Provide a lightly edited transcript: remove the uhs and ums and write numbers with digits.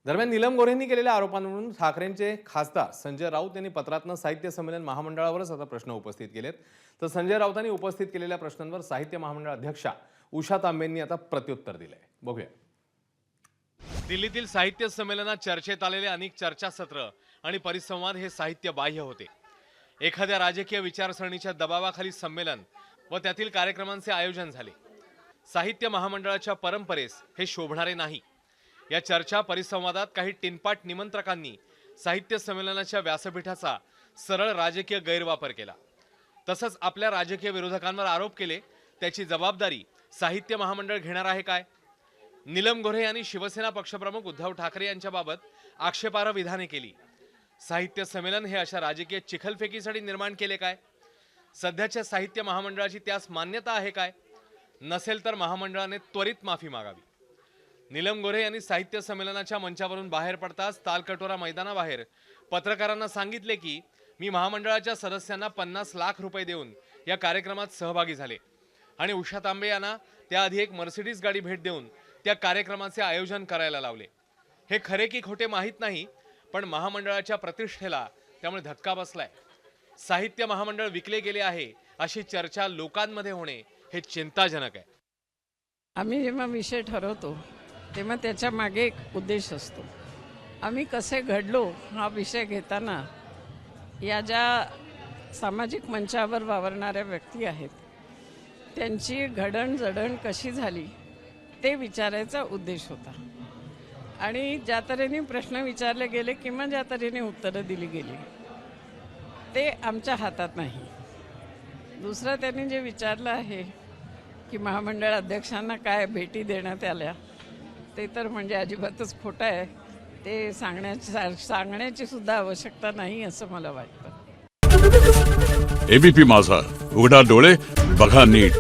दरम्यान नीलम गोऱ्हेंनी केलेल्या आरोपांवरून ठाकरेंचे खासदार संजय राऊत यांनी पत्रातनं साहित्य संमेलन महामंडळावरच आता प्रश्न उपस्थित केलेत। तर संजय राऊतांनी उपस्थित केलेल्या प्रश्नांवर साहित्य महामंडळ अध्यक्षा उषा तांबेंनी आता प्रत्युत्तर दिलंय। बघूया। दिल्लीतील साहित्य संमेलनात चर्चेत आलेले अनेक चर्चासत्र आणि परिसंवाद हे साहित्य बाह्य होते। एखाद्या राजकीय विचारसरणीच्या दबावाखाली संमेलन व त्यातील कार्यक्रमांचे आयोजन झाले। साहित्य महामंडळाच्या परंपरेस हे शोभणारे नाही। या चर्चा परिसंवादात काही टिनपाट निमंत्रकांनी साहित्य संमेलनाच्या व्यासपीठाचा सरळ राजकीय गैरवापर केला। तसंच आपल्या राजकीय विरोधकांवर आरोप केले। त्याची जबाबदारी साहित्य महामंडळ घेणार आहे काय? नीलम गोऱ्हे यांनी शिवसेना पक्षप्रमुख उद्धव ठाकरे यांच्याबाबत आक्षेपार्ह विधाने केली। साहित्य संमेलन हे अशा राजकीय चिखलफेकीसाठी निर्माण केले काय? सध्याच्या साहित्य महामंडळाची त्यास मान्यता आहे काय? नसेल तर महामंडळाने त्वरित माफी मागावी। नीलम गोऱ्हे यांनी साहित्य संमेलनाच्या मंचावरून बाहेर पडताच तालकटोरा मैदानाबाहेर पत्रकारांना सांगितले की मी महामंडळाच्या सदस्यांना 50 लाख रुपये देऊन या कार्यक्रमात सहभागी झाले आणि उषा तांबे यांना त्याआधी एक मर्सिडीज गाडी भेट देऊन त्या कार्यक्रमाचे आयोजन करायला लावले। हे खरे की खोटे माहीत नाही, पण महामंडळाच्या प्रतिष्ठेला त्यामुळे धक्का बसलाय। साहित्य महामंडळ विकले गेले आहे अशी चर्चा लोकांमध्ये होणे हे चिंताजनक आहे। आम्ही जेव्हा विषय ठरवतो तेव्हा त्याच्या मागे एक उद्देश असतो। आम्ही कसे घडलो हा विषय घेताना या ज्या सामाजिक मंचावर वावरणाऱ्या व्यक्ती आहेत त्यांची घडणजडण कशी झाली ते विचारायचा उद्देश होता। आणि ज्या तऱ्हेने प्रश्न विचारले गेले किंवा ज्या तऱ्हेने उत्तरं दिली गेली ते आमच्या हातात नाही। दुसरं त्यांनी जे विचारलं आहे की महामंडळ अध्यक्षांना काय भेटी देण्यात आल्या ते तर म्हणजे अजिबातच खोटं आहे। ते सांगण्याची सुद्धा आवश्यकता नाही असं मला वाटतं। एबीपी माझा, उघडा डोळे बघा नीट।